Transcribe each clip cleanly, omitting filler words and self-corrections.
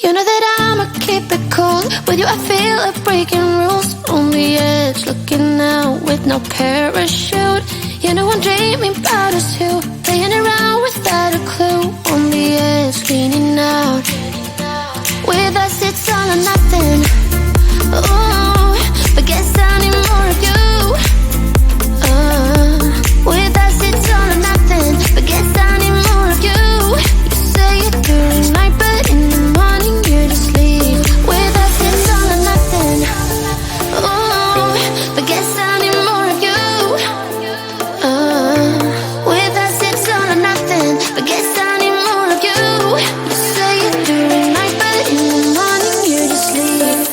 You know that I'ma keep it cool. With you I feel like breaking rules. On the edge, looking out with no parachute. You know I'm dreaming about us two, playing around without a clue. On the edge, leaning out. With us it's all or nothing. Ooh, but guess I need more of you. With us it's all or nothing, but guess I need more of you. You say it during night, but in the morning you just leave. With us it's all or nothing. Ooh, but guess I need more of you. With us it's all or nothing, but guess I need more of you. You say it during night, but in the morning you just leave.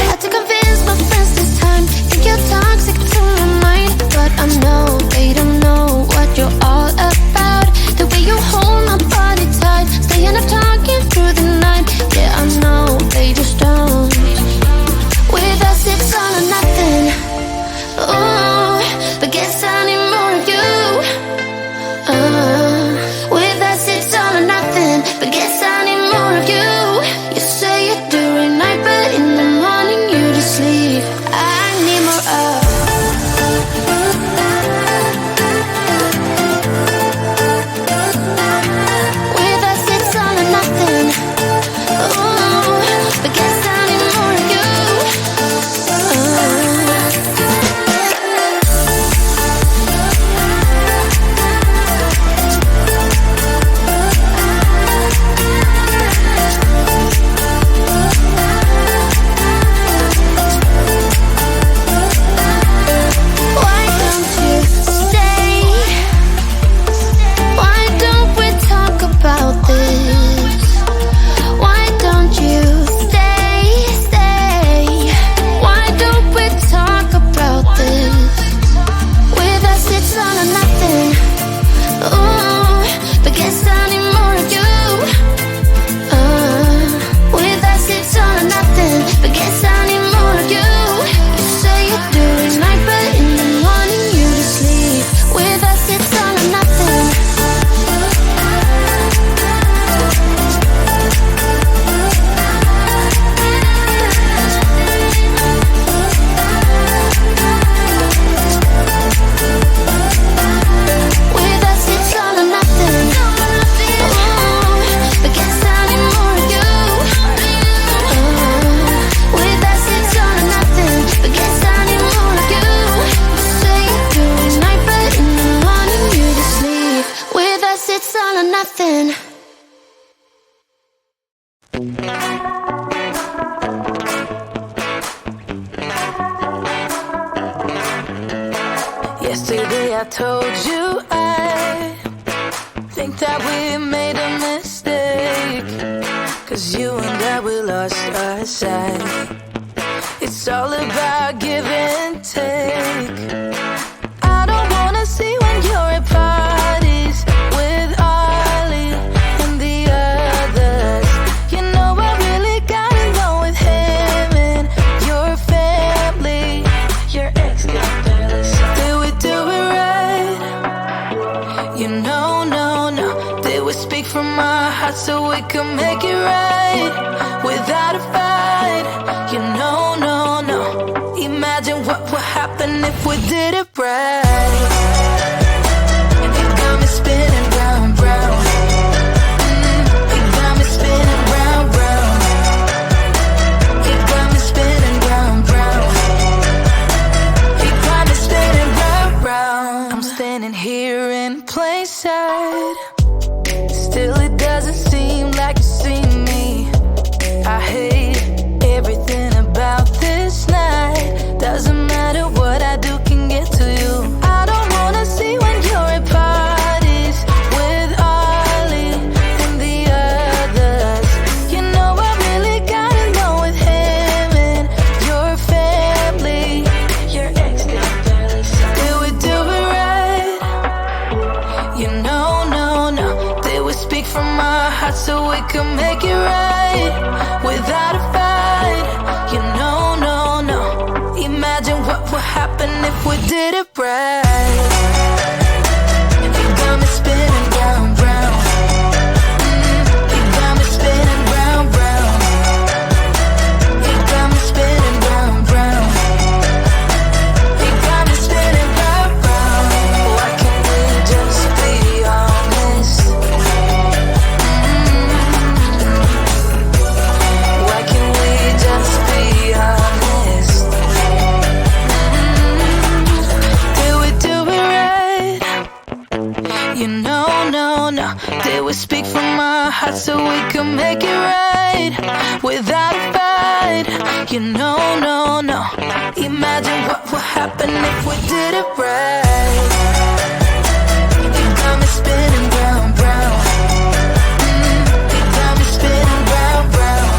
Had to convince my friends this time. Think you're toxic to my mind, but I know they don't know what you're all about. The way you hold my body tight, staying up talking through the night. Yeah, I know they just don't. With us it's all or nothing. Ooh, but guess I need more of you. With us it's all or nothing, but guess I need more of you. You say it during night, but in the morning you just leave. I need more of. With us it's all or nothing. Ooh, but guess I need more of you. Why don't you stay? Why don't we talk about this? Why don't you stay? Why don't we talk about this? With us it's all or nothing. Ooh, but guess I need more of you. With us it's all or nothing, but guess I need more of you. You say it during night, but in the morning you just leave. With us it's all or nothing. With us it's all or nothing. Ooh, but guess I need more of you. With us it's all or nothing, but guess I need more of you. You say it during night, but in the morning you just leave. With us it's all or nothing. Yesterday I told you I think that we made a mistake, 'cause you and I, we lost our sight. It's all about give and take. I don't wanna see when you're at parties with Ollie and the others. You know I really got along with him and your family. Your ex got jealous. Did we do it right? You know, no. Did we speak from our hearts so we can make it right without a fight? You know, no. Imagine what would happen if we did it right. It got me spinning round. It got me spinning round. It got me spinning round. It got me spinning round. I'm standing here in plain sight. Still it doesn't seem like you see me. I hate everything about this night. Doesn't matter what I do can get to you. I don't wanna see when you're at parties with Ollie and the others. You know I really got along with him and your family. Your ex got jealous. Did we do it right? You know, no. hearts so we can make it right without a fight. You know, no, no. Imagine what would happen if we did it right. You got me spinning round, round. You got me spinning round, round. You got me spinning round, round. You got me spinning round, round. Why can't we just be honest? Why can't we just be honest? Did we do it right? You know, no, no. Did we speak from our hearts so we can make it right without a fight? You know, no, no. Imagine what would happen if we did it right. You got me spinning round, round. You got me spinning round, round.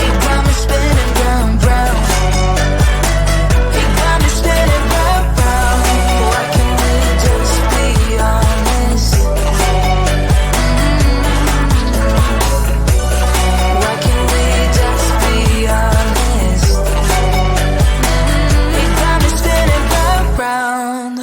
You got me spinning round, round. You got me spinning round, round. Why can't we just be honest? Why can't we just be honest? You got me spinning round, round.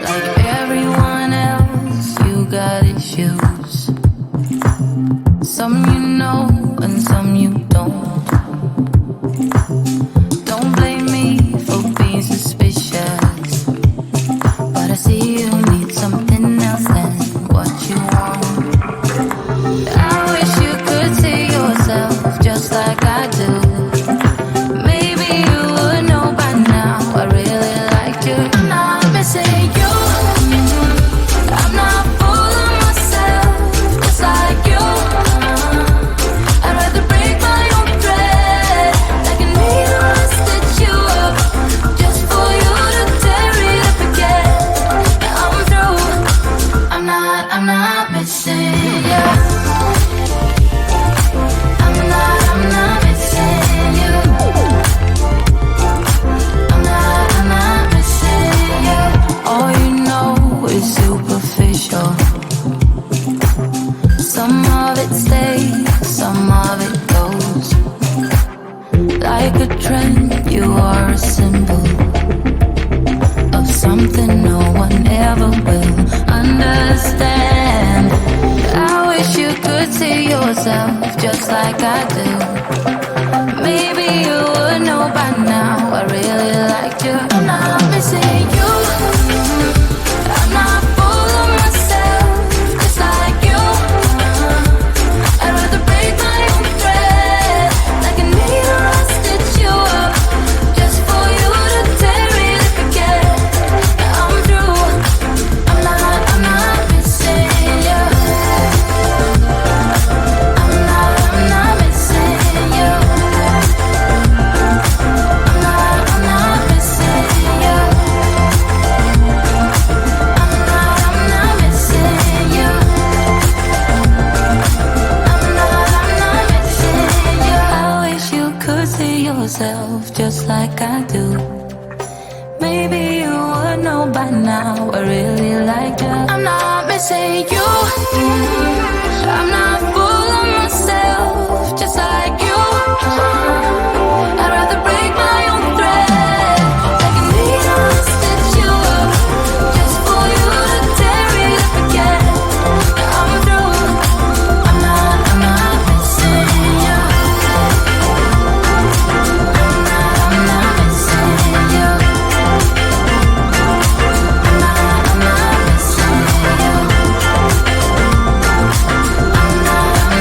Like everyone else, you got issues. Some you know and some you don't. Don't blame me for being suspicious, but I see you need something else than what you want. I wish you could see yourself just like I do. Maybe you would know by now I really liked you. I'm not missing you. I'm not fooling myself just like you. I'd rather break my own thread like a needle and stitch you up just for you to tear it up again. Now I'm through. I'm not missing you. I'm not missing you. I'm not missing you. All you know is superficial. Some of it stays, some of it goes. Like a trend, you are a symbol of something no one ever will understand. I wish you could see yourself just like I do. Maybe you would know by now I really liked you. I'm not missing you. I'm not fooling myself just like you. I'd rather break my own thread like a needle and stitch you up just for you to tear it up again. Now I'm through. I'm not missing you. I'm not missing you. I'm not missing you. I'm not missing you. I'm not missing you. I wish you could see yourself just like I do. Maybe you would know by now I really like you. I'm not missing you. I'm not fooling myself just like you. I'd rather break my own thread like a needle and stitch you up just for you to tear it up again. Now I'm through. I'm not missing you. I'm not missing you. I'm not missing you. I'm not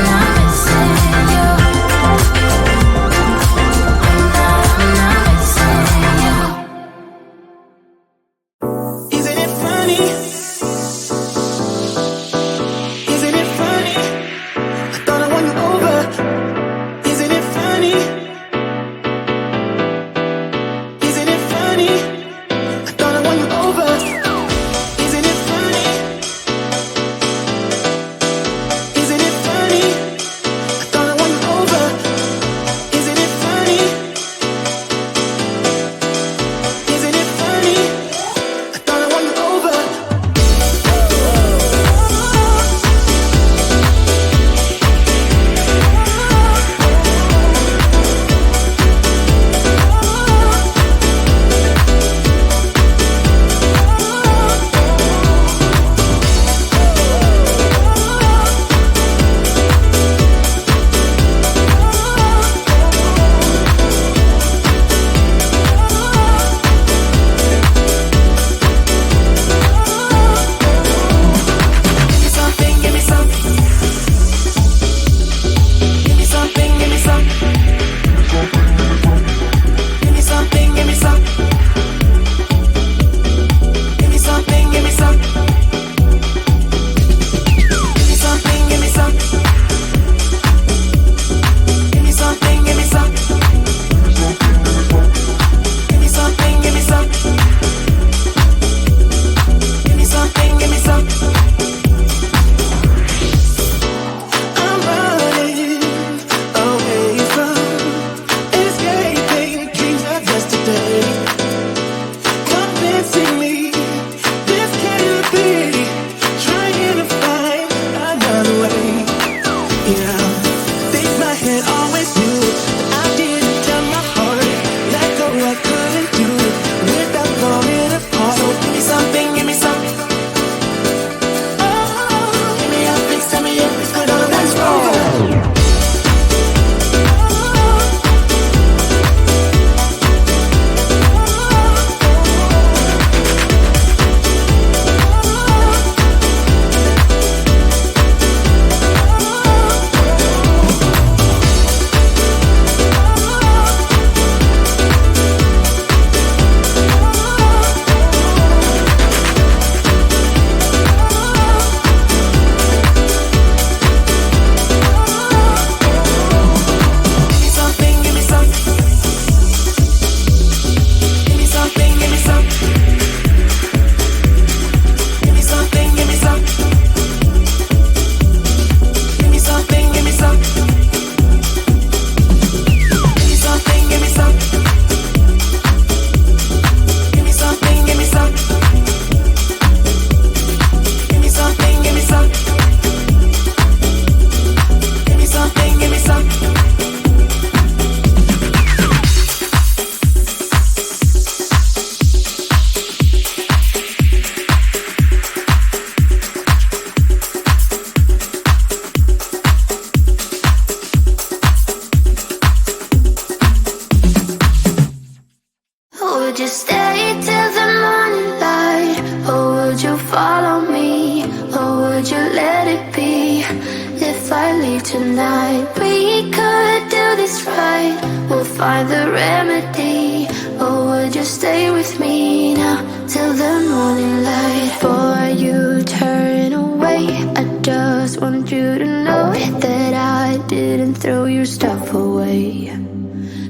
tonight. We could do this right, we'll find the remedy. Or would you stay with me now till the morning light? Before you turn away, I just want you to know that I didn't throw your stuff away.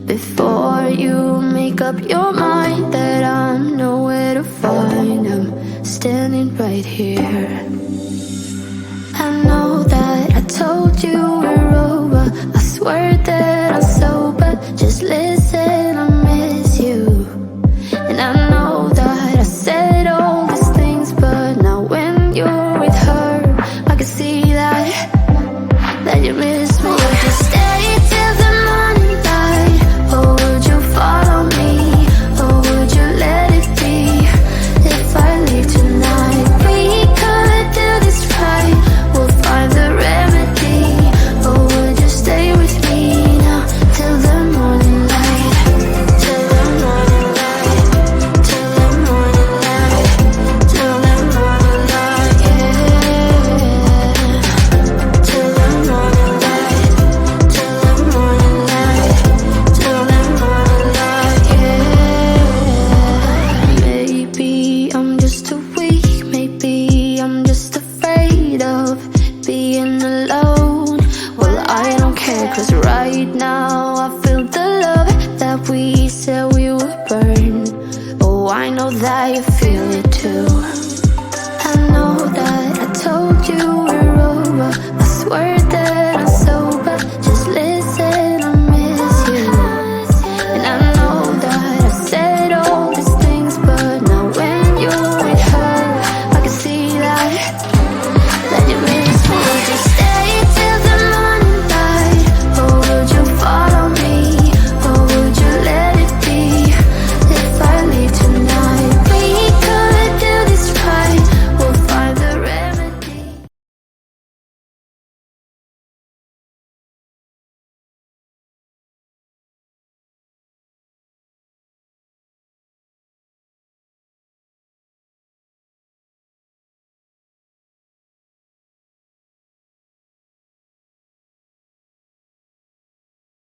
Before you make up your mind that I'm nowhere to find, I'm standing right here. I know that I told you we're over, I swear that I'm sober, just listen.